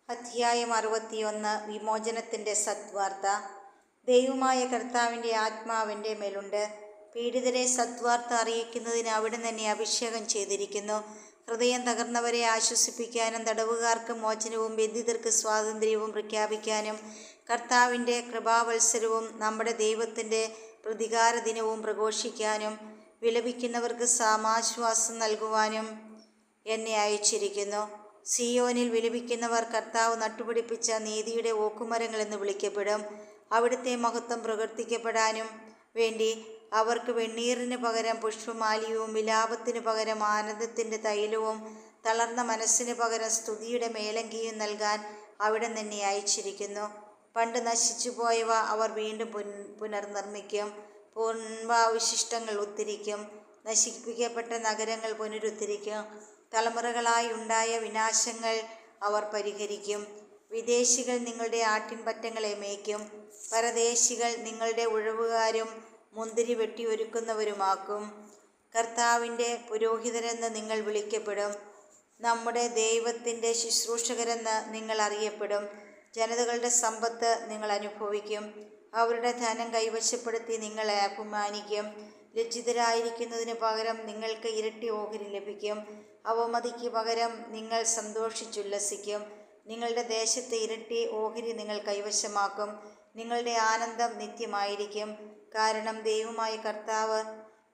അധ്യായം 61. വിമോചനത്തിൻ്റെ സദ്വാർത്ത. ദൈവമായ കർത്താവിൻ്റെ ആത്മാവിൻ്റെ മേലുണ്ട്. പീഡിതരെ സദ്വാർത്ത അറിയിക്കുന്നതിന് അവിടുന്ന് എന്നെ അഭിഷേകം ചെയ്തിരിക്കുന്നു. ഹൃദയം തകർന്നവരെ ആശ്വസിപ്പിക്കാനും തടവുകാർക്ക് മോചനവും ബന്ധിതർക്ക് സ്വാതന്ത്ര്യവും പ്രഖ്യാപിക്കാനും കർത്താവിൻ്റെ കൃപാവത്സരവും നമ്മുടെ ദൈവത്തിൻ്റെ പ്രതികാര ദിനവും പ്രഘോഷിക്കാനും വിലപിക്കുന്നവർക്ക് സമാശ്വാസം നൽകുവാനും എന്നെ അയച്ചിരിക്കുന്നു. സിയോനിൽ വിലപിക്കുന്നവർ കർത്താവ് നട്ടുപിടിപ്പിച്ച നീതിയുടെ ഓക്കുമരങ്ങൾ എന്ന് വിളിക്കപ്പെടും. അവിടുത്തെ മഹത്വം പ്രവർത്തിക്കപ്പെടാനും വേണ്ടി അവർക്ക് വെണ്ണീറിന് പകരം പുഷ്പമാലിയവും വിലാപത്തിന് പകരം ആനന്ദത്തിൻ്റെ തൈലവും തളർന്ന മനസ്സിന് പകരം സ്തുതിയുടെ മേലങ്കിയും നൽകാൻ അവിടെ എന്നെ അയച്ചിരിക്കുന്നു. പണ്ട് നശിച്ചു പോയവ അവർ വീണ്ടും പുനർനിർമ്മിക്കും. പൂർവാവശിഷ്ടങ്ങൾ ഉദ്ധരിക്കും. നശിപ്പിക്കപ്പെട്ട നഗരങ്ങൾ പുനരുദ്ധരിക്കും. തലമുറകളായി ഉണ്ടായ വിനാശങ്ങൾ അവർ പരിഹരിക്കും. വിദേശികൾ നിങ്ങളുടെ ആട്ടിൻപറ്റങ്ങളെ മേയ്ക്കും. പരദേശികൾ നിങ്ങളുടെ ഉഴവുകാരും മുന്തിരി വെട്ടിയൊരുക്കുന്നവരുമാക്കും. കർത്താവിൻ്റെ പുരോഹിതരെന്ന് നിങ്ങൾ വിളിക്കപ്പെടും. നമ്മുടെ ദൈവത്തിൻ്റെ ശുശ്രൂഷകരെന്ന് നിങ്ങൾ അറിയപ്പെടും. ജനതകളുടെ സമ്പത്ത് നിങ്ങൾ അനുഭവിക്കും. അവരുടെ ധനം കൈവശപ്പെടുത്തി നിങ്ങളെ അപമാനിക്കും. ലജ്ജിതരായിരിക്കുന്നതിന് പകരം നിങ്ങൾക്ക് ഇരട്ടി ഓഹരി ലഭിക്കും. അവമതിക്ക് പകരം നിങ്ങൾ സന്തോഷിച്ചുല്ലസിക്കും. നിങ്ങളുടെ ദേശത്ത് ഇരട്ടി ഓഹരി നിങ്ങൾ കൈവശമാക്കും. നിങ്ങളുടെ ആനന്ദം നിത്യമായിരിക്കും. കാരണം ദൈവമായ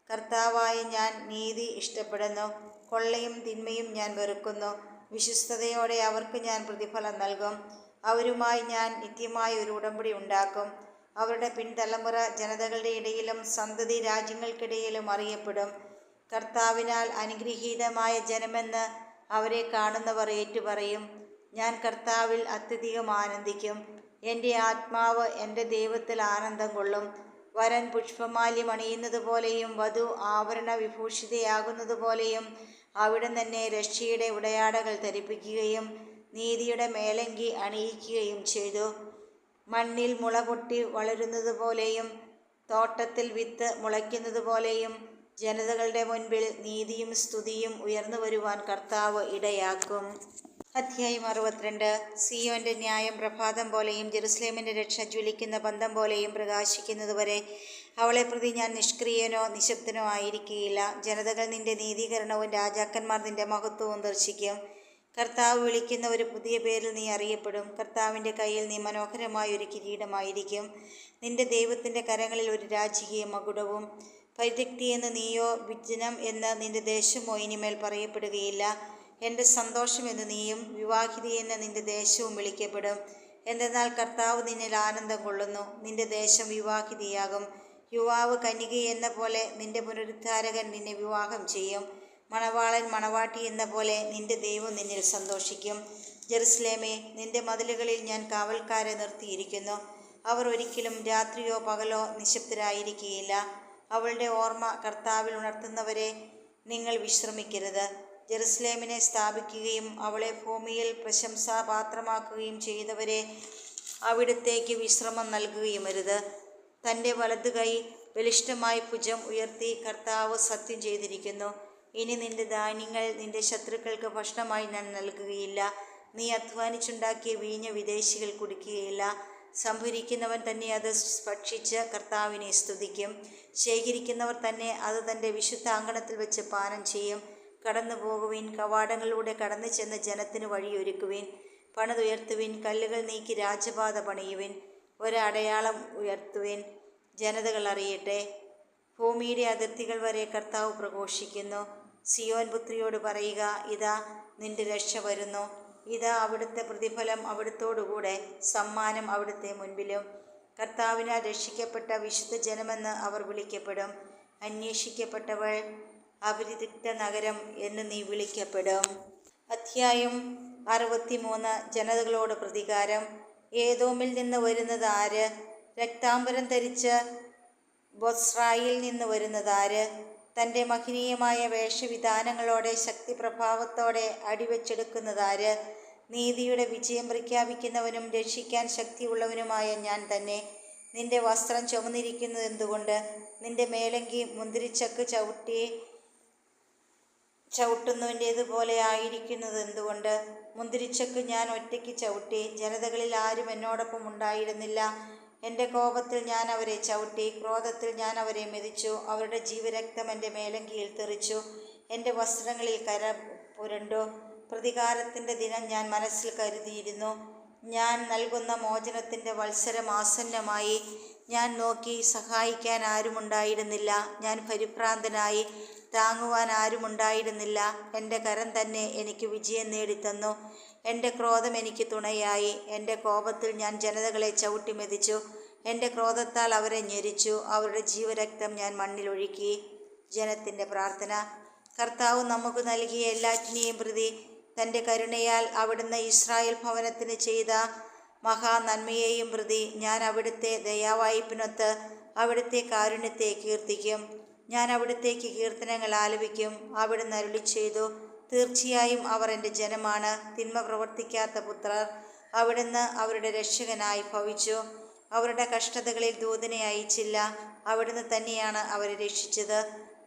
കർത്താവായ ഞാൻ നീതി ഇഷ്ടപ്പെടുന്നു. കൊള്ളയും തിന്മയും ഞാൻ വെറുക്കുന്നു. വിശ്വസ്തയോടെ അവർക്ക് ഞാൻ പ്രതിഫലം നൽകും. അവരുമായി ഞാൻ നിത്യമായ ഒരു ഉടമ്പടി ഉണ്ടാക്കും. അവരുടെ പിൻതലമുറ ജനതകളുടെ ഇടയിലും സന്തതി രാജ്യങ്ങൾക്കിടയിലും അറിയപ്പെടും. കർത്താവിനാൽ അനുഗ്രഹീതമായ ജനമെന്ന് അവരെ കാണുന്നവർ ഏറ്റുപറയും. ഞാൻ കർത്താവിൽ അത്യധികം ആനന്ദിക്കും. എൻ്റെ ആത്മാവ് എൻ്റെ ദൈവത്തിൽ ആനന്ദം കൊള്ളും. വരൻ പുഷ്പമാല്യം അണിയുന്നത് പോലെയും വധു ആഭരണ വിഭൂഷിതയാകുന്നത് പോലെയും അവിടുന്ന് എന്നെ രക്ഷയുടെ ഉടയാടകൾ ധരിപ്പിക്കുകയും നീതിയുടെ മേലങ്കി അണിയിക്കുകയും ചെയ്തു. മണ്ണിൽ മുള പൊട്ടി വളരുന്നത് പോലെയും തോട്ടത്തിൽ വിത്ത് മുളയ്ക്കുന്നത് പോലെയും ജനതകളുടെ മുൻപിൽ നീതിയും സ്തുതിയും ഉയർന്നു വരുവാൻ കർത്താവ് ഇടയാക്കും. അധ്യായം 62. സിയോന്റെ ന്യായം പ്രഭാതം പോലെയും ജെറുസലേമിൻ്റെ രക്ഷ ജ്വലിക്കുന്ന പന്തം പോലെയും പ്രകാശിക്കുന്നതുവരെ അവളെ പ്രതി ഞാൻ നിഷ്ക്രിയനോ നിശബ്ദനോ ആയിരിക്കുകയില്ല. ജനതകൾ നിന്റെ നീതീകരണവും രാജാക്കന്മാർ നിന്റെ മഹത്വവും ദർശിക്കും. കർത്താവ് വിളിക്കുന്ന ഒരു പുതിയ പേരിൽ നീ അറിയപ്പെടും. കർത്താവിൻ്റെ കയ്യിൽ നീ മനോഹരമായ ഒരു കിരീടമായിരിക്കും. നിന്റെ ദൈവത്തിൻ്റെ കരങ്ങളിൽ ഒരു രാജകീയ മകുടവും. പരിത്യക്തി എന്ന് നീയോ വിജനം എന്ന് നിന്റെ ദേശമോ ഇനിമേൽ പറയപ്പെടുകയില്ല. എൻ്റെ സന്തോഷം എന്ന് നീയും വിവാഹിത എന്ന് നിന്റെ ദേശവും വിളിക്കപ്പെടും. എന്തെന്നാൽ കർത്താവ് നിന്നിൽ ആനന്ദം കൊള്ളുന്നു. നിന്റെ ദേശം വിവാഹിതയാകും. യുവാവ് കന്യക എന്ന പോലെ നിന്റെ പുനരുദ്ധാരകൻ നിന്നെ വിവാഹം ചെയ്യും. മണവാളൻ മണവാട്ടി എന്ന പോലെ നിന്റെ ദൈവം നിന്നിൽ സന്തോഷിക്കും. ജെറുസലേമേ, നിന്റെ മതിലുകളിൽ ഞാൻ കാവൽക്കാരെ നിർത്തിയിരിക്കുന്നു. അവർ ഒരിക്കലും രാത്രിയോ പകലോ നിശബ്ദരായിരിക്കുകയില്ല. അവളുടെ ഓർമ്മ കർത്താവിൽ ഉണർത്തുന്നവരെ നിങ്ങൾ വിശ്രമിക്കരുത്. ജെറുസലേമിനെ സ്ഥാപിക്കുകയും അവളെ ഭൂമിയിൽ പ്രശംസാപാത്രമാക്കുകയും ചെയ്തവരെ അവിടത്തേക്ക് വിശ്രമം നൽകുകയുമരുത്. തൻ്റെ വലതു കൈ ബലിഷ്ഠമായി ഭുജം ഉയർത്തി കർത്താവ് സത്യം ചെയ്തിരിക്കുന്നു. ഇനി നിന്റെ ധാന്യങ്ങൾ നിന്റെ ശത്രുക്കൾക്ക് ഭക്ഷണമായി ഞാൻ നൽകുകയില്ല. നീ അധ്വാനിച്ചുണ്ടാക്കിയ വീഞ്ഞ് വിദേശികൾ കുടിക്കുകയില്ല. സംഭരിക്കുന്നവൻ തന്നെ അത് ഭക്ഷിച്ച് കർത്താവിനെ സ്തുതിക്കും. ശേഖരിക്കുന്നവർ തന്നെ അത് തൻ്റെ വിശുദ്ധ അങ്കണത്തിൽ വെച്ച് പാനം ചെയ്യും. കടന്നു പോകുവിൻ, കവാടങ്ങളിലൂടെ കടന്നു ചെന്ന് ജനത്തിന് വഴിയൊരുക്കുവിൻ. പണിതുയർത്തുവിൻ, കല്ലുകൾ നീക്കി രാജപാത പണിയുവിൻ. ഒരടയാളം ഉയർത്തുവിൻ, ജനതകൾ അറിയട്ടെ. ഭൂമിയുടെ അതിർത്തികൾ വരെ കർത്താവ് പ്രഘോഷിക്കുന്നു. സിയോൻ പുത്രിയോട് പറയുക, ഇതാ നിന്റെ രക്ഷ വരുന്നു. ഇതാ അവിടുത്തെ പ്രതിഫലം അവിടുത്തോടുകൂടെ, സമ്മാനം അവിടുത്തെ മുൻപിലും. കർത്താവിനാൽ രക്ഷിക്കപ്പെട്ട വിശുദ്ധ ജനമെന്ന് അവർ വിളിക്കപ്പെടും. അന്വേഷിക്കപ്പെട്ടവൾ, അപരിത്യക്ത നഗരം എന്ന് നീ വിളിക്കപ്പെടും. അധ്യായം 63. ജനതകളോട് പ്രതികാരം. ഏദോമിൽ നിന്ന് വരുന്നത് ആര്? രക്താംബരം ധരിച്ച് ബൊസ്രായിൽ നിന്ന് വരുന്നത് ആര്? തൻ്റെ മഹനീയമായ വേഷവിധാനങ്ങളോടെ ശക്തിപ്രഭാവത്തോടെ അടിവെച്ചെടുക്കുന്നതാര്? നീതിയുടെ വിജയം പ്രഖ്യാപിക്കുന്നവനും രക്ഷിക്കാൻ ശക്തിയുള്ളവനുമായ ഞാൻ തന്നെ. നിന്റെ വസ്ത്രം ചുമന്നിരിക്കുന്നത് എന്തുകൊണ്ട്? നിന്റെ മേലങ്കി മുന്തിരിച്ചക്ക് ചവിട്ടുന്നതിൻ്റേതുപോലെ ആയിരിക്കുന്നത് എന്തുകൊണ്ട്? മുന്തിരിച്ചക്ക് ഞാൻ ഒറ്റയ്ക്ക് ചവിട്ടി. ജനതകളിൽ ആരും എന്നോടൊപ്പം ഉണ്ടായിരുന്നില്ല. എൻ്റെ കോപത്തിൽ ഞാൻ അവരെ ചവിട്ടി, ക്രോധത്തിൽ ഞാൻ അവരെ മെതിച്ചു. അവരുടെ ജീവരക്തം എൻ്റെ മേലങ്കിയിൽ തെറിച്ചു, എൻ്റെ വസ്ത്രങ്ങളിൽ കര പുരണ്ടു. പ്രതികാരത്തിൻ്റെ ദിനം ഞാൻ മനസ്സിൽ കരുതിയിരുന്നു. ഞാൻ നൽകുന്ന മോചനത്തിൻ്റെ വത്സരം ആസന്നമായി. ഞാൻ നോക്കി, സഹായിക്കാൻ ആരുമുണ്ടായിരുന്നില്ല. ഞാൻ പരിഭ്രാന്തനായി, താങ്ങുവാൻ ആരുമുണ്ടായിരുന്നില്ല. എൻ്റെ കരം തന്നെ എനിക്ക് വിജയം നേടിത്തന്നു. എൻ്റെ ക്രോധം എനിക്ക് തുണയായി. എൻ്റെ കോപത്തിൽ ഞാൻ ജനതകളെ ചവിട്ടി മെതിച്ചു. എൻ്റെ ക്രോധത്താൽ അവരെ ഞെരിച്ചു. അവരുടെ ജീവരക്തം ഞാൻ മണ്ണിലൊഴുക്കി. ജനത്തിൻ്റെ പ്രാർത്ഥന. കർത്താവ് നമുക്ക് നൽകിയ എല്ലാറ്റിനെയും പ്രതി തൻ്റെ കരുണയാൽ അവിടുന്ന് ഇസ്രായേൽ ഭവനത്തിന് ചെയ്ത മഹാനന്മയെയും പ്രതി ഞാൻ അവിടുത്തെ ദയാവായ്പിനൊത്ത് അവിടുത്തെ കാരുണ്യത്തെ കീർത്തിക്കും. ഞാൻ അവിടുത്തേക്ക് കീർത്തനങ്ങൾ ആലപിക്കും. അവിടുന്ന് അരുളിച്ചെയ്തു, തീർച്ചയായും അവർ എൻ്റെ ജനമാണ്, തിന്മ പ്രവർത്തിക്കാത്ത പുത്രർ. അവിടുന്ന് അവരുടെ രക്ഷകനായി ഭവിച്ചു. അവരുടെ കഷ്ടതകളിൽ ദൂതനെ അയച്ചില്ല. അവിടുന്ന് തന്നെയാണ് അവരെ രക്ഷിച്ചത്.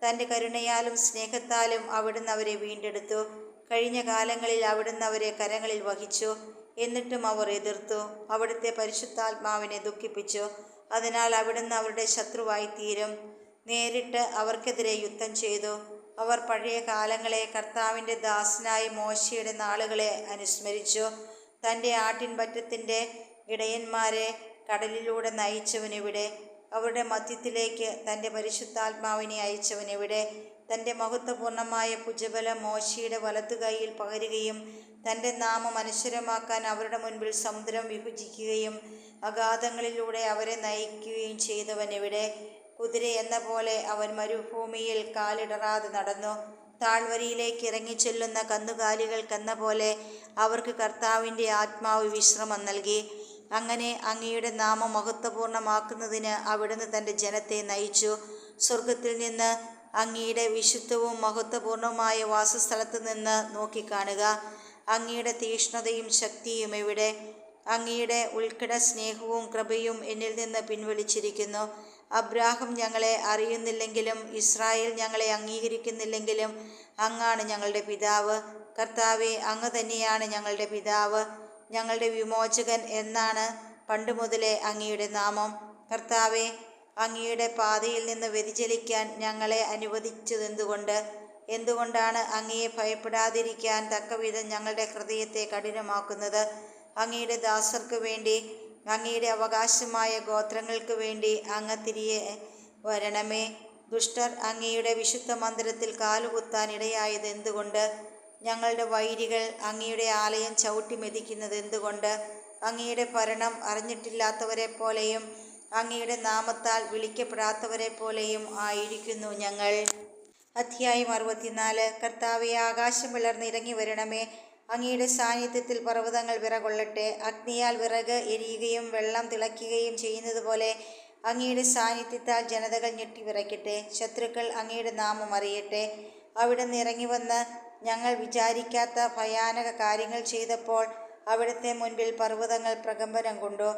തൻ്റെ കരുണയാലും സ്നേഹത്താലും അവിടുന്ന് അവരെ വീണ്ടെടുത്തു. കഴിഞ്ഞ കാലങ്ങളിൽ അവിടുന്ന് അവരെ കരങ്ങളിൽ വഹിച്ചു. എന്നിട്ടും അവർ എതിർത്തു, അവിടുത്തെ പരിശുദ്ധാത്മാവിനെ ദുഃഖിപ്പിച്ചു. അതിനാൽ അവിടുന്ന് അവരുടെ ശത്രുവായി തീരും. നേരിട്ട് അവർക്കെതിരെ യുദ്ധം ചെയ്തു. അവർ പഴയ കാലങ്ങളെ, കർത്താവിൻ്റെ ദാസനായ മോശയുടെ നാളുകളെ അനുസ്മരിച്ചു. തൻ്റെ ആട്ടിൻപറ്റത്തിൻ്റെ ഇടയന്മാരെ കടലിലൂടെ നയിച്ചവനെവിടെ? അവരുടെ മധ്യത്തിലേക്ക് തൻ്റെ പരിശുദ്ധാത്മാവിനെ അയച്ചവനെവിടെ? തൻ്റെ മഹത്വപൂർണമായ ഭുജബലം മോശയുടെ വലത്തുകൈയിൽ പകരുകയും തൻ്റെ നാമം അനശ്വരമാക്കാൻ അവരുടെ മുൻപിൽ സമുദ്രം വിഭജിക്കുകയും അഗാധങ്ങളിലൂടെ അവരെ നയിക്കുകയും ചെയ്തവനെവിടെ? കുതിര എന്ന പോലെ അവൻ മരുഭൂമിയിൽ കാലിടറാതെ നടന്നു. താഴ്വരയിലേക്ക് ഇറങ്ങിച്ചെല്ലുന്ന കന്നുകാലികൾക്കെന്ന പോലെ അവർക്ക് കർത്താവിൻ്റെ ആത്മാവ് വിശ്രമം നൽകി. അങ്ങനെ അങ്ങയുടെ നാമം മഹത്വപൂർണ്ണമാക്കുന്നതിന് അവിടുന്ന് തൻ്റെ ജനത്തെ നയിച്ചു. സ്വർഗത്തിൽ നിന്ന് അങ്ങയുടെ വിശുദ്ധവും മഹത്വപൂർണവുമായ വാസസ്ഥലത്ത് നിന്ന് നോക്കിക്കാണുക. അങ്ങയുടെ തീക്ഷ്ണതയും ശക്തിയും എവിടെ? അങ്ങയുടെ ഉൾക്കട സ്നേഹവും കൃപയും എന്നിൽ നിന്ന് പിൻവലിച്ചിരിക്കുന്നു. അബ്രാഹം ഞങ്ങളെ അറിയുന്നില്ലെങ്കിലും ഇസ്രായേൽ ഞങ്ങളെ അംഗീകരിക്കുന്നില്ലെങ്കിലും അങ്ങാണ് ഞങ്ങളുടെ പിതാവ്. കർത്താവെ, അങ്ങ് തന്നെയാണ് ഞങ്ങളുടെ പിതാവ്, ഞങ്ങളുടെ വിമോചകൻ എന്നാണ് പണ്ട് മുതലേ അങ്ങയുടെ നാമം. കർത്താവെ, അങ്ങയുടെ പാതയിൽ നിന്ന് വ്യതിചലിക്കാൻ ഞങ്ങളെ അനുവദിച്ചതെന്തുകൊണ്ട്? എന്തുകൊണ്ടാണ് അങ്ങയെ ഭയപ്പെടാതിരിക്കാൻ തക്കവിധം ഞങ്ങളുടെ ഹൃദയത്തെ കഠിനമാക്കുന്നത്? അങ്ങയുടെ ദാസർക്ക് വേണ്ടി, അങ്ങയുടെ അവകാശമായ ഗോത്രങ്ങൾക്ക് വേണ്ടി അങ്ങ് തിരികെ വരണമേ. ദുഷ്ടർ അങ്ങയുടെ വിശുദ്ധ മന്ദിരത്തിൽ കാലുകുത്താൻ ഇടയായത് എന്തുകൊണ്ട്? ഞങ്ങളുടെ വൈരികൾ അങ്ങയുടെ ആലയം ചവിട്ടി മെതിക്കുന്നത് എന്തുകൊണ്ട്? അങ്ങയുടെ ഭരണം അറിഞ്ഞിട്ടില്ലാത്തവരെ പോലെയും അങ്ങയുടെ നാമത്താൽ വിളിക്കപ്പെടാത്തവരെ പോലെയും ആയിരിക്കുന്നു ഞങ്ങൾ. അധ്യായം 64. കർത്താവെ, ആകാശം പിളർന്നിറങ്ങി വരണമേ. അങ്ങയുടെ സാന്നിധ്യത്തിൽ പർവ്വതങ്ങൾ വിറകൊള്ളട്ടെ. അഗ്നിയാൽ വിറക് എരിയുകയും വെള്ളം തിളയ്ക്കുകയും ചെയ്യുന്നത് പോലെ അങ്ങയുടെ സാന്നിധ്യത്താൽ ജനതകൾ ഞെട്ടിവിറയ്ക്കട്ടെ. ശത്രുക്കൾ അങ്ങയുടെ നാമം അറിയട്ടെ. അവിടുന്ന് ഇറങ്ങി വന്ന് ഞങ്ങൾ വിചാരിക്കാത്ത ഭയാനക കാര്യങ്ങൾ ചെയ്തപ്പോൾ അവിടുത്തെ മുൻപിൽ പർവ്വതങ്ങൾ പ്രകമ്പനം കൊണ്ടു.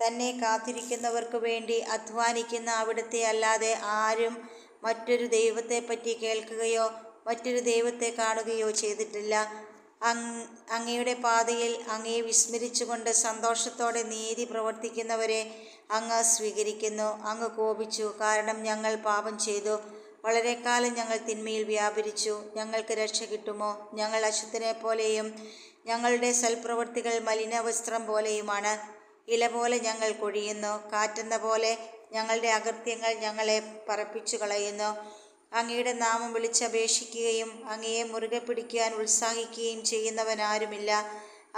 തന്നെ കാത്തിരിക്കുന്നവർക്ക് വേണ്ടി അധ്വാനിക്കുന്ന അവിടുത്തെ അല്ലാതെ ആരും മറ്റൊരു ദൈവത്തെപ്പറ്റി കേൾക്കുകയോ മറ്റൊരു ദൈവത്തെ കാണുകയോ ചെയ്തിട്ടില്ല. അങ്ങയുടെ പാതയിൽ അങ്ങയെ വിസ്മരിച്ചുകൊണ്ട് സന്തോഷത്തോടെ നീതി പ്രവർത്തിക്കുന്നവരെ അങ്ങ് സ്വീകരിക്കുന്നു. അങ്ങ് കോപിച്ചു, കാരണം ഞങ്ങൾ പാപം ചെയ്തു. വളരെക്കാലം ഞങ്ങൾ തിന്മയിൽ വ്യാപരിച്ചു. ഞങ്ങൾക്ക് രക്ഷ കിട്ടുമോ? ഞങ്ങൾ അശുദ്ധനെ പോലെയും ഞങ്ങളുടെ സൽപ്രവൃത്തികൾ മലിനവസ്ത്രം പോലെയുമാണ്. ഇല പോലെ ഞങ്ങൾ കൊഴിയുന്നു. കാറ്റെന്ന പോലെ ഞങ്ങളുടെ അകൃത്യങ്ങൾ ഞങ്ങളെ പറപ്പിച്ചു കളയുന്നു. അങ്ങയുടെ നാമം വിളിച്ചപേക്ഷിക്കുകയും അങ്ങയെ മുറുകെ പിടിക്കാൻ ഉത്സാഹിക്കുകയും ചെയ്യുന്നവനാരുമില്ല.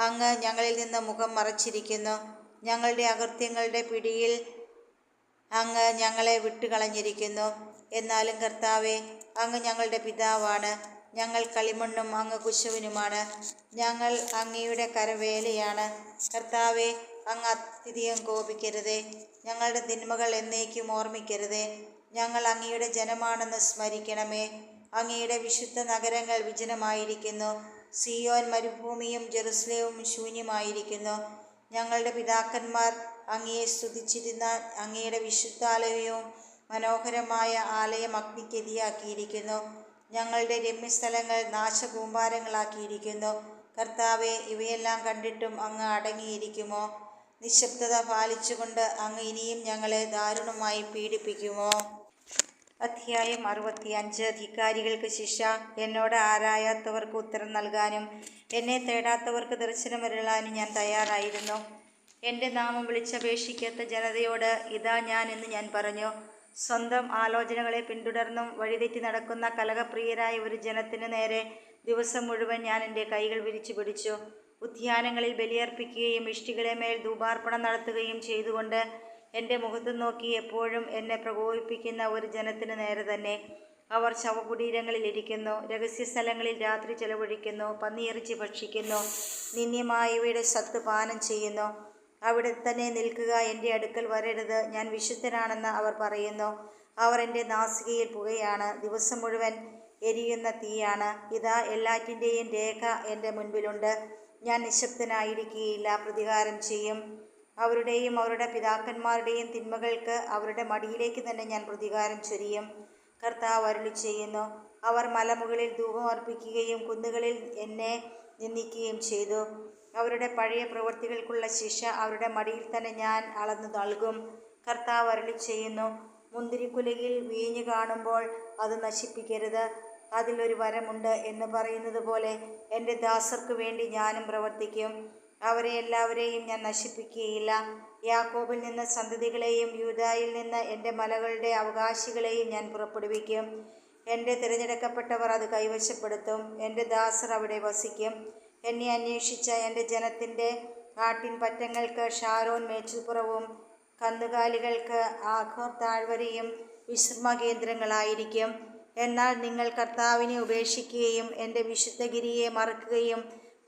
അങ്ങ് ഞങ്ങളിൽ നിന്ന് മുഖം മറച്ചിരിക്കുന്നു. ഞങ്ങളുടെ അകൃത്യങ്ങളുടെ പിടിയിൽ അങ്ങ് ഞങ്ങളെ വിട്ടുകളഞ്ഞിരിക്കുന്നു. എന്നാലും കർത്താവെ, അങ്ങ് ഞങ്ങളുടെ പിതാവാണ്. ഞങ്ങൾ കളിമണ്ണും അങ്ങ് കുശവനുമാണ്. ഞങ്ങൾ അങ്ങയുടെ കരവേലയാണ്. കർത്താവെ, അങ്ങ് അത്യധികം കോപിക്കരുതേ. ഞങ്ങളുടെ തിന്മകൾ എന്നേക്കും ഓർമ്മിക്കരുതേ. ഞങ്ങൾ അങ്ങയുടെ ജനമാണെന്ന് സ്മരിക്കണമേ. അങ്ങയുടെ വിശുദ്ധ നഗരങ്ങൾ വിജനമായിരിക്കുന്നു. സിയോൻ മരുഭൂമിയും ജെറുസലേമും ശൂന്യമായിരിക്കുന്നു. ഞങ്ങളുടെ പിതാക്കന്മാർ അങ്ങയെ സ്തുതിച്ചിരുന്ന അങ്ങയുടെ വിശുദ്ധാലയവും മനോഹരമായ ആലയം അഗ്നിക്കിരയാക്കിയിരിക്കുന്നു. ഞങ്ങളുടെ രമ്യസ്ഥലങ്ങൾ നാശകൂമ്പാരങ്ങളാക്കിയിരിക്കുന്നു. കർത്താവെ, ഇവയെല്ലാം കണ്ടിട്ടും അങ്ങ് അടങ്ങിയിരിക്കുമോ? നിശബ്ദത പാലിച്ചുകൊണ്ട് അങ്ങ് ഇനിയും ഞങ്ങളെ ദാരുണമായി പീഡിപ്പിക്കുമോ? അധ്യായം 65. ധിക്കാരികൾക്ക് ശിക്ഷ. എന്നോട് ആരായാത്തവർക്ക് ഉത്തരം നൽകാനും എന്നെ തേടാത്തവർക്ക് ദർശനമരുളാനും ഞാൻ തയ്യാറായിരുന്നു. എൻ്റെ നാമം വിളിച്ചപേക്ഷിക്കാത്ത ജനതയോട് ഇതാ ഞാൻ എന്ന് ഞാൻ പറഞ്ഞു. സ്വന്തം ആലോചനകളെ പിന്തുടർന്നും വഴിതെറ്റി നടക്കുന്ന കലഹപ്രിയരായ ഒരു ജനത്തിനു നേരെ ദിവസം മുഴുവൻ ഞാൻ എൻ്റെ കൈകൾ വിരിച്ചു പിടിച്ചു. ഉദ്യാനങ്ങളിൽ ബലിയർപ്പിക്കുകയും ഇഷ്ടികളെ മേൽ ധൂപാർപ്പണം നടത്തുകയും ചെയ്തുകൊണ്ട് എൻ്റെ മുഖത്ത് നോക്കി എപ്പോഴും എന്നെ പ്രകോപിപ്പിക്കുന്ന ഒരു ജനത്തിനു നേരെ തന്നെ. അവർ ശവകുടീരങ്ങളിൽ ഇരിക്കുന്നു, രഹസ്യസ്ഥലങ്ങളിൽ രാത്രി ചെലവഴിക്കുന്നു, പന്നിയിറച്ചി ഭക്ഷിക്കുന്നു, നിന്ദ്യമായവയുടെ സത്ത് പാനം ചെയ്യുന്നു. അവിടെ തന്നെ നിൽക്കുക, എൻ്റെ അടുക്കൽ വരരുത്, ഞാൻ വിശുദ്ധനാണെന്ന് അവർ പറയുന്നു. അവർ എൻ്റെ നാസികയിൽ പുകയാണ്, ദിവസം മുഴുവൻ എരിയുന്ന തീയാണ്. ഇതാ എല്ലാറ്റിൻ്റെയും രേഖ എൻ്റെ മുൻപിലുണ്ട്. ഞാൻ നിശബ്ദനായിരിക്കുകയില്ല, പ്രതികാരം ചെയ്യും. അവരുടെയും അവരുടെ പിതാക്കന്മാരുടെയും തിന്മകൾക്ക് അവരുടെ മടിയിലേക്ക് തന്നെ ഞാൻ പ്രതികാരം ചൊരിയും. കർത്താവ് അരുളി ചെയ്യുന്നു. അവർ മലമുകളിൽ ധൂപം അർപ്പിക്കുകയും കുന്നുകളിൽ എന്നെ നിന്ദിക്കുകയും ചെയ്തു. അവരുടെ പഴയ പ്രവൃത്തികൾക്കുള്ള ശിക്ഷ അവരുടെ മടിയിൽ തന്നെ ഞാൻ അളന്നു നൽകും. കർത്താവ് അരുളി ചെയ്യുന്നു. മുന്തിരിക്കുലയിൽ വീഞ്ഞ് കാണുമ്പോൾ അത് നശിപ്പിക്കരുത്, അതിലൊരു വരമുണ്ട് എന്ന് പറയുന്നത് പോലെ എൻ്റെ ദാസർക്ക് വേണ്ടി ഞാനും പ്രവർത്തിക്കും. അവരെ എല്ലാവരെയും ഞാൻ നശിപ്പിക്കുകയില്ല. യാക്കോബിൽ നിന്ന് സന്തതികളെയും യൂദായിൽ നിന്ന് എൻ്റെ മലകളുടെ അവകാശികളെയും ഞാൻ പുറപ്പെടുവിക്കും. എൻ്റെ തിരഞ്ഞെടുക്കപ്പെട്ടവർ അത് കൈവശപ്പെടുത്തും. എൻ്റെ ദാസർ അവിടെ വസിക്കും. എന്നെ അന്വേഷിച്ച എൻ്റെ ജനത്തിൻ്റെ ആട്ടിൻ പറ്റങ്ങൾക്ക് ഷാരോൻ മേച്ചിൽപ്പുറവും കന്നുകാലികൾക്ക് ആഖോർ താഴ്വരയും വിശ്രമകേന്ദ്രങ്ങളായിരിക്കും. എന്നാൽ നിങ്ങൾ കർത്താവിനെ ഉപേക്ഷിക്കുകയും എൻ്റെ വിശുദ്ധഗിരിയെ മറക്കുകയും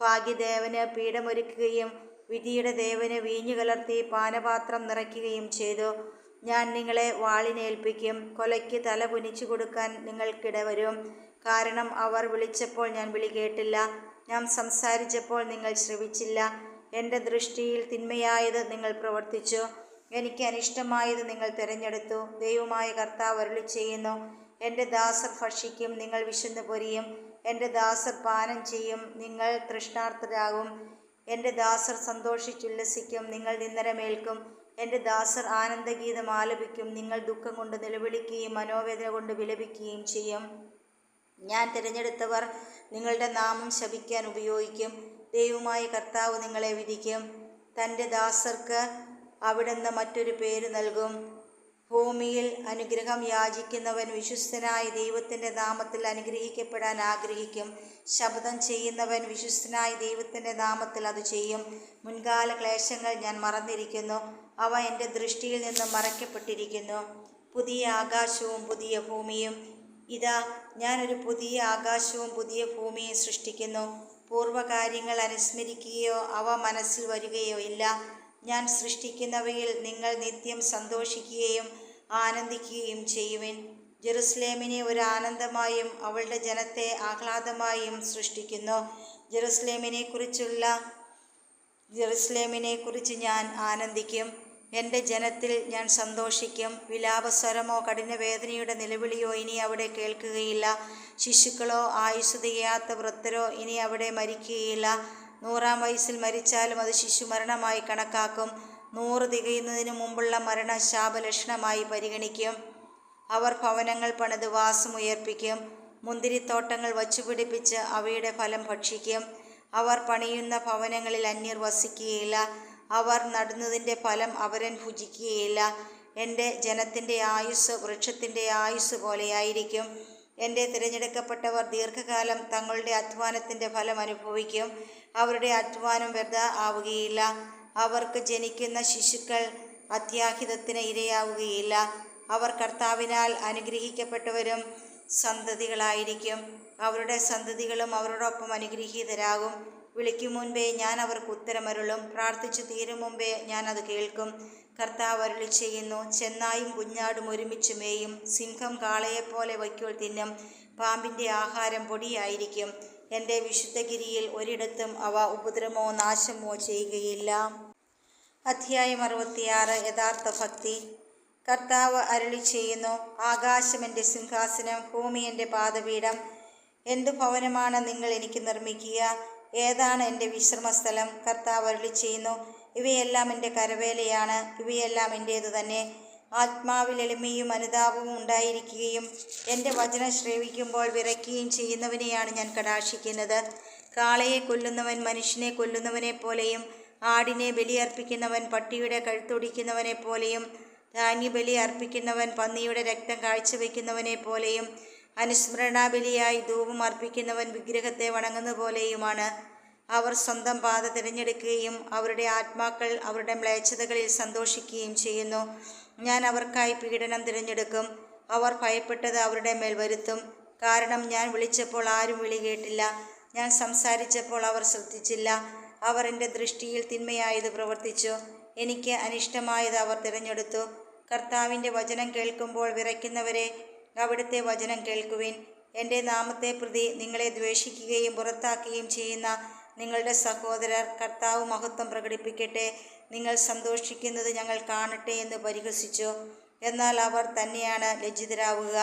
ഭാഗ്യദേവന് പീഠമൊരുക്കുകയും വിധിയുടെ ദേവന് വീഞ്ഞു കലർത്തി പാനപാത്രം നിറയ്ക്കുകയും ചെയ്തു. ഞാൻ നിങ്ങളെ വാളിനേൽപ്പിക്കും. കൊലയ്ക്ക് തല കുനിച്ചു കൊടുക്കാൻ നിങ്ങൾക്കിടവരും. കാരണം അവർ വിളിച്ചപ്പോൾ ഞാൻ വിളി കേട്ടില്ല, ഞാൻ സംസാരിച്ചപ്പോൾ നിങ്ങൾ ശ്രവിച്ചില്ല. എൻ്റെ ദൃഷ്ടിയിൽ തിന്മയായത് നിങ്ങൾ പ്രവർത്തിച്ചു, എനിക്ക് അനിഷ്ടമായത് നിങ്ങൾ തിരഞ്ഞെടുത്തു. ദൈവമായ കർത്താവ് അരുളി ചെയ്യുന്നു. എൻ്റെ ദാസർ ഭക്ഷിക്കും, നിങ്ങൾ വിശന്നു പൊരിയും. എൻ്റെ ദാസർ പാനം ചെയ്യും, നിങ്ങൾ തൃഷ്ണാർത്തരാകും. എൻ്റെ ദാസർ സന്തോഷിച്ചുല്ലസിക്കും, നിങ്ങൾ നിന്ദനമേൽക്കും. എൻ്റെ ദാസർ ആനന്ദഗീതം ആലപിക്കും, നിങ്ങൾ ദുഃഖം കൊണ്ട് നിലവിളിക്കുകയും മനോവേദന കൊണ്ട് വിലപിക്കുകയും ചെയ്യും. ഞാൻ തിരഞ്ഞെടുത്തവർ നിങ്ങളുടെ നാമം ശപിക്കാൻ ഉപയോഗിക്കും. ദൈവമായ കർത്താവ് നിങ്ങളെ വിധിക്കും. തൻ്റെ ദാസർക്ക് അവിടുന്ന് മറ്റൊരു പേര് നൽകും. ഭൂമിയിൽ അനുഗ്രഹം യാചിക്കുന്നവൻ വിശ്വസ്തനായ ദൈവത്തിൻ്റെ നാമത്തിൽ അനുഗ്രഹിക്കപ്പെടാൻ ആഗ്രഹിക്കും. ശപഥം ചെയ്യുന്നവൻ വിശ്വസ്തനായ ദൈവത്തിൻ്റെ നാമത്തിൽ അത് ചെയ്യും. മുൻകാല ക്ലേശങ്ങൾ ഞാൻ മറന്നിരിക്കുന്നു, അവ എൻ്റെ ദൃഷ്ടിയിൽ നിന്ന് മറയ്ക്കപ്പെട്ടിരിക്കുന്നു. പുതിയ ആകാശവും പുതിയ ഭൂമിയും. ഇതാ, ഞാനൊരു പുതിയ ആകാശവും പുതിയ ഭൂമിയും സൃഷ്ടിക്കുന്നു. പൂർവ്വകാര്യങ്ങൾ അനുസ്മരിക്കുകയോ അവ മനസ്സിൽ വരികയോ ഇല്ല. ഞാൻ സൃഷ്ടിക്കുന്നവയിൽ നിങ്ങൾ നിത്യം സന്തോഷിക്കുകയും ആനന്ദിക്കുകയും ചെയ്യുവിൻ. ജെറുസലേമിനെ ഒരു ആനന്ദമായും അവളുടെ ജനത്തെ ആഹ്ലാദമായും സൃഷ്ടിക്കുന്നു. ജെറുസലേമിനെക്കുറിച്ച് ഞാൻ ആനന്ദിക്കും, എൻ്റെ ജനത്തിൽ ഞാൻ സന്തോഷിക്കും. വിലാപസ്വരമോ കഠിനവേദനയുടെ നിലവിളിയോ ഇനി അവിടെ കേൾക്കുകയില്ല. ശിശുക്കളോ ആയുസ്സ് തികയാത്ത വൃദ്ധരോ ഇനി അവിടെ മരിക്കുകയില്ല. 100-ാം വയസ്സിൽ മരിച്ചാലും അത് ശിശുമരണമായി കണക്കാക്കും. 100 തികയുന്നതിന് മുമ്പുള്ള മരണം ശാപലക്ഷണമായി പരിഗണിക്കും. അവർ ഭവനങ്ങൾ പണിത് വാസമുയർപ്പിക്കും, മുന്തിരിത്തോട്ടങ്ങൾ വച്ചുപിടിപ്പിച്ച് അവയുടെ ഫലം ഭക്ഷിക്കും. അവർ പണിയുന്ന ഭവനങ്ങളിൽ അന്യർ വസിക്കുകയില്ല, അവർ നടുന്നതിൻ്റെ ഫലം അവരൻ ഭുജിക്കുകയില്ല. എൻ്റെ ജനത്തിൻ്റെ ആയുസ് വൃക്ഷത്തിൻ്റെ ആയുസ് പോലെയായിരിക്കും. എൻ്റെ തിരഞ്ഞെടുക്കപ്പെട്ടവർ ദീർഘകാലം തങ്ങളുടെ അധ്വാനത്തിൻ്റെ ഫലം അനുഭവിക്കും. അവരുടെ അധ്വാനം വ്യർത്ഥ ആവുകയില്ല. അവർക്ക് ജനിക്കുന്ന ശിശുക്കൾ അത്യാഹിതത്തിന് ഇരയാവുകയില്ല. അവർ കർത്താവിനാൽ അനുഗ്രഹിക്കപ്പെട്ടവരും സന്തതികളായിരിക്കും. അവരുടെ സന്തതികളും അവരോടൊപ്പം അനുഗ്രഹീതരാകും. വിളിക്കും മുൻപേ ഞാൻ അവർക്ക് ഉത്തരമരുളും, പ്രാർത്ഥിച്ചു തീരും മുമ്പേ ഞാൻ അത് കേൾക്കും. കർത്താവ് അരുളി ചെയ്യുന്നു. ചെന്നായും കുഞ്ഞാടും ഒരുമിച്ച് മേയും, സിംഹം കാളയെപ്പോലെ വയ്ക്കോൽ തിന്നും, പാമ്പിൻ്റെ ആഹാരം പൊടിയായിരിക്കും. എൻ്റെ വിശുദ്ധഗിരിയിൽ ഒരിടത്തും അവ ഉപദ്രവമോ നാശമോ ചെയ്യുകയില്ല. അധ്യായം 66. യഥാർത്ഥ ഭക്തി. കർത്താവ് അരുളി ചെയ്യുന്നു. ആകാശം എൻ്റെ സിംഹാസനം, ഭൂമി എൻ്റെ പാദപീഠം. എന്തു ഭവനമാണ് നിങ്ങൾ എനിക്ക് നിർമ്മിക്കുക? ഏതാണ് എൻ്റെ വിശ്രമസ്ഥലം? കർത്താവ് അരുളിച്ചെയ്യുന്നു, ഇവയെല്ലാം എൻ്റെ കരവേലയാണ്, ഇവയെല്ലാം എൻ്റേതു തന്നെ. ആത്മാവിൽ എളിമയും അനുതാപവും ഉണ്ടായിരിക്കുകയും എൻ്റെ വചനം ശ്രവിക്കുമ്പോൾ വിറയ്ക്കുകയും ചെയ്യുന്നവനെയാണ് ഞാൻ കടാക്ഷിക്കുന്നത്. കാളയെ കൊല്ലുന്നവൻ മനുഷ്യനെ കൊല്ലുന്നവനെ പോലെയും ആടിനെ ബലിയർപ്പിക്കുന്നവൻ പട്ടിയുടെ കഴുത്തൊടിക്കുന്നവനെ പോലെയും ധാന്യബലി അർപ്പിക്കുന്നവൻ പന്നിയുടെ രക്തം കാഴ്ചവെക്കുന്നവനെ പോലെയും അനുസ്മരണാബലിയായി ധൂപം അർപ്പിക്കുന്നവൻ വിഗ്രഹത്തെ വണങ്ങുന്ന പോലെയുമാണ്. അവർ സ്വന്തം പാത തിരഞ്ഞെടുക്കുകയും അവരുടെ ആത്മാക്കൾ അവരുടെ മ്ലേച്ഛതകളിൽ സന്തോഷിക്കുകയും ചെയ്യുന്നു. ഞാൻ അവർക്കായി പീഡനം തിരഞ്ഞെടുക്കും. അവർ ഭയപ്പെട്ടത് അവരുടെ മേൽ വരുത്തും. കാരണം ഞാൻ വിളിച്ചപ്പോൾ ആരും വിളി കേട്ടില്ല, ഞാൻ സംസാരിച്ചപ്പോൾ അവർ ശ്രദ്ധിച്ചില്ല. അവർ എൻ്റെ ദൃഷ്ടിയിൽ തിന്മയായത് പ്രവർത്തിച്ചു, എനിക്ക് അനിഷ്ടമായത് അവർ തിരഞ്ഞെടുത്തു. കർത്താവിൻ്റെ വചനം കേൾക്കുമ്പോൾ വിറയ്ക്കുന്നവരെ, അവിടുത്തെ വചനം കേൾക്കുവിൻ. എൻ്റെ നാമത്തെ പ്രതി നിങ്ങളെ ദ്വേഷിക്കുകയും പുറത്താക്കുകയും ചെയ്യുന്ന നിങ്ങളുടെ സഹോദരർ കർത്താവ് മഹത്വം പ്രകടിപ്പിക്കട്ടെ, നിങ്ങൾ സന്തോഷിക്കുന്നത് ഞങ്ങൾ കാണട്ടെ എന്ന് പരിഹസിച്ചു. എന്നാൽ അവർ തന്നെയാണ് ലജ്ജിതരാവുക.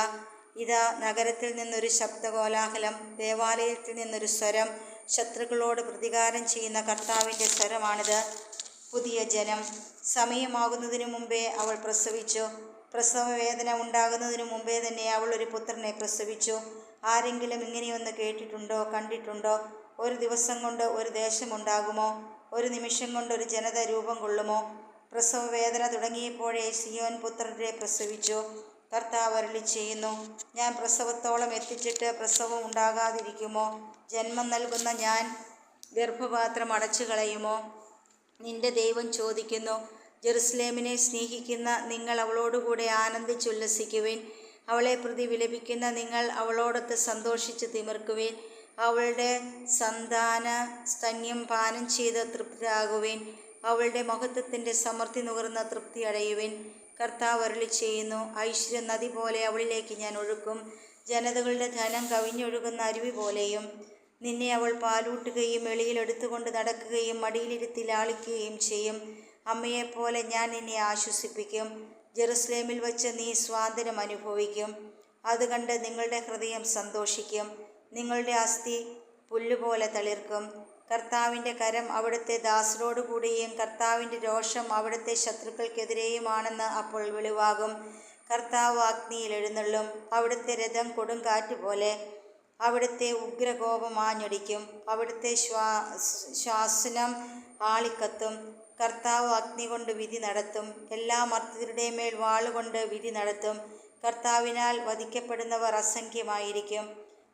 ഇതാ, നഗരത്തിൽ നിന്നൊരു ശബ്ദകോലാഹലം, ദേവാലയത്തിൽ നിന്നൊരു സ്വരം. ശത്രുക്കളോട് പ്രതികാരം ചെയ്യുന്ന കർത്താവിൻ്റെ സ്വരമാണിത്. പുതിയ ജനം. സമയമാകുന്നതിനു മുമ്പേ അവൾ പ്രസവിച്ചു. പ്രസവവേദന ഉണ്ടാകുന്നതിനു മുമ്പേ തന്നെ അവൾ ഒരു പുത്രനെ പ്രസവിച്ചു. ആരെങ്കിലും ഇങ്ങനെയൊന്ന് കേട്ടിട്ടുണ്ടോ, കണ്ടിട്ടുണ്ടോ? ഒരു ദിവസം കൊണ്ട് ഒരു ദേശമുണ്ടാകുമോ? ഒരു നിമിഷം കൊണ്ട് ഒരു ജനത രൂപം കൊള്ളുമോ? പ്രസവവേദന തുടങ്ങിയപ്പോഴേ സിയോൻ പുത്രരെ പ്രസവിച്ചു. കർത്താവ് അരുളിച്ചെയ്യുന്നു, ഞാൻ പ്രസവത്തോളം എത്തിച്ചിട്ട് പ്രസവം ഉണ്ടാകാതിരിക്കുമോ? ജന്മം നൽകുന്ന ഞാൻ ഗർഭപാത്രം അടച്ചു കളയുമോ? നിന്റെ ദൈവം ചോദിക്കുന്നു. ജെറുസലേമിനെ സ്നേഹിക്കുന്ന നിങ്ങൾ അവളോടുകൂടെ ആനന്ദിച്ചുല്ലസിക്കുവിൻ. അവളെ പ്രതി വിലപിക്കുന്ന നിങ്ങൾ അവളോടൊത്ത് സന്തോഷിച്ച് തിമിർക്കുവിൻ. അവളുടെ സന്താന സ്തന്യം പാനം ചെയ്ത് തൃപ്തരാകുവിൻ. അവളുടെ മഹത്വത്തിൻ്റെ സമൃദ്ധി നുകർന്ന തൃപ്തി അടയുവിൻ. കർത്താവ് അരുളിച്ചെയ്യുന്നു, ഐശ്വര്യ നദി പോലെ അവളിലേക്ക് ഞാൻ ഒഴുക്കും, ജനതകളുടെ ധനം കവിഞ്ഞൊഴുകുന്ന അരുവി പോലെയും. നിന്നെ അവൾ പാലൂട്ടുകയും എളിയിലെടുത്തുകൊണ്ട് നടക്കുകയും മടിയിലിരുത്തി ലാളിക്കുകയും ചെയ്യും. അമ്മയെപ്പോലെ ഞാൻ നിന്നെ ആശ്വസിപ്പിക്കും. ജെറുസലേമിൽ വച്ച് നീ സ്വാതന്ത്ര്യം അനുഭവിക്കും. അത് കണ്ട് നിങ്ങളുടെ ഹൃദയം സന്തോഷിക്കും. നിങ്ങളുടെ അസ്ഥി പുല്ലുപോലെ തളിർക്കും. കർത്താവിൻ്റെ കരം അവിടുത്തെ ദാസരോടുകൂടിയും കർത്താവിൻ്റെ രോഷം അവിടുത്തെ ശത്രുക്കൾക്കെതിരെയുമാണെന്ന് അപ്പോൾ വെളിവാകും. കർത്താവ് അഗ്നിയിൽ എഴുന്നള്ളും. അവിടുത്തെ രഥം കൊടുങ്കാറ്റ് പോലെ. അവിടുത്തെ ഉഗ്രകോപം ആഞ്ഞടിക്കും. അവിടുത്തെ ശ്വാസനം ആളിക്കത്തും. കർത്താവ് അഗ്നി കൊണ്ട് വിധി നടത്തും. എല്ലാ മർത്യരുടെ മേൽ വാളുകൊണ്ട് വിധി നടത്തും. കർത്താവിനാൽ വധിക്കപ്പെടുന്നവർ അസംഖ്യമായിരിക്കും.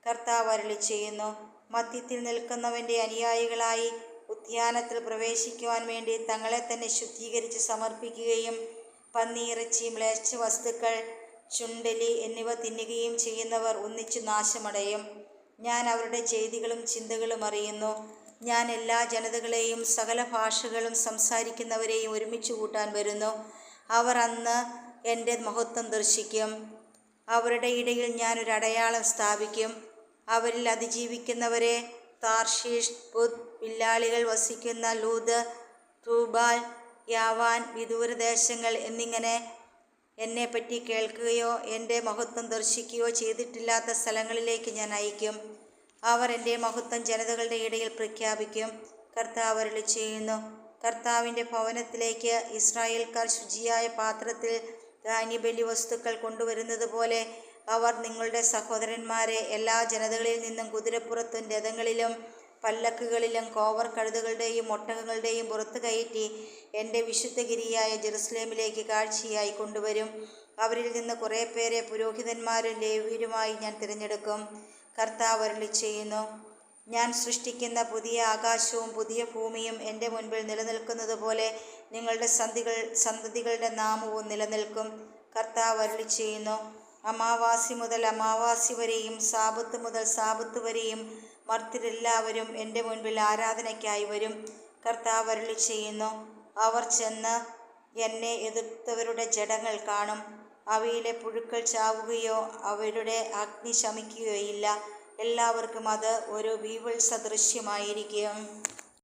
കർത്താവ് അരുളിച്ചെയ്യുന്നു, മധ്യത്തിൽ നിൽക്കുന്നവൻ്റെ അനുയായികളായി ഉദ്യാനത്തിൽ പ്രവേശിക്കുവാൻ വേണ്ടി തങ്ങളെ തന്നെ ശുദ്ധീകരിച്ച് സമർപ്പിക്കുകയും പന്നിയിറച്ചി, മ്ലേച്ഛ വസ്തുക്കൾ, ചുണ്ടലി എന്നിവ തിന്നുകയും ചെയ്യുന്നവർ ഒന്നിച്ചു നാശമടയും. ഞാൻ അവരുടെ ചെയ്തികളും ചിന്തകളും അറിയുന്നു. ഞാൻ എല്ലാ ജനതകളെയും സകല ഭാഷകളും സംസാരിക്കുന്നവരെയും ഒരുമിച്ച് കൂട്ടാൻ വരുന്നു. അവർ അന്ന് എൻ്റെ മഹത്വം ദർശിക്കും. അവരുടെ ഇടയിൽ ഞാനൊരു അടയാളം സ്ഥാപിക്കും. അവരിൽ അതിജീവിക്കുന്നവരെ താർഷീഷ്, പുത്, വില്ലാളികൾ വസിക്കുന്ന ലൂദ്, തൂബാൽ, യാവാൻ, വിദൂരദേശങ്ങൾ എന്നിങ്ങനെ എന്നെപ്പറ്റി കേൾക്കുകയോ എൻ്റെ മഹത്വം ദർശിക്കുകയോ ചെയ്തിട്ടില്ലാത്ത സ്ഥലങ്ങളിലേക്ക് ഞാൻ അയക്കും. അവർ എൻ്റെ മഹത്വം ജനതകളുടെ ഇടയിൽ പ്രഖ്യാപിക്കും. കർത്താവ് അരുളിച്ചെയ്യുന്നു, കർത്താവിൻ്റെ ഭവനത്തിലേക്ക് ഇസ്രായേൽക്കാർ ശുചിയായ പാത്രത്തിൽ ധാന്യബലി വസ്തുക്കൾ കൊണ്ടുവരുന്നത് പോലെ അവർ നിങ്ങളുടെ സഹോദരന്മാരെ എല്ലാ ജനതകളിൽ നിന്നും കുതിരപ്പുറത്തും രഥങ്ങളിലും പല്ലക്കുകളിലും കോവർ കഴുതകളുടെയും ഒട്ടകങ്ങളുടെയും പുറത്തു കയറ്റി എൻ്റെ വിശുദ്ധഗിരിയായ ജെറുസലേമിലേക്ക് കാഴ്ചയായി കൊണ്ടുവരും. അവരിൽ നിന്ന് കുറേ പേരെ പുരോഹിതന്മാരും ലേവ്യരുമായി ഞാൻ തിരഞ്ഞെടുക്കും. കർത്താവ് അരുളിച്ചെയ്യുന്നു, ഞാൻ സൃഷ്ടിക്കുന്ന പുതിയ ആകാശവും പുതിയ ഭൂമിയും എൻ്റെ മുൻപിൽ നിലനിൽക്കുന്നത് പോലെ നിങ്ങളുടെ സന്തതികളുടെ നാമവും നിലനിൽക്കും. കർത്താവ് അരുളിച്ചെയ്യുന്നു, അമാവാസി മുതൽ അമാവാസി വരെയും സാബത്ത് മുതൽ സാബത്ത് വരെയും മർത്യരെല്ലാവരും എൻ്റെ മുൻപിൽ ആരാധനയ്ക്കായി വരും. കർത്താവ് അരുളിച്ചെയ്യുന്നു, അവർ ചെന്ന് എന്നെ എതിർത്തവരുടെ ജഡങ്ങൾ കാണും. അവയിലെ പുഴുക്കൾ ചാവുകയോ അവരുടെ അഗ്നി ശമിക്കുകയോ ഇല്ല. എല്ലാവർക്കും അത് ഒരു വീവൽ സദൃശ്യമായിരിക്കും.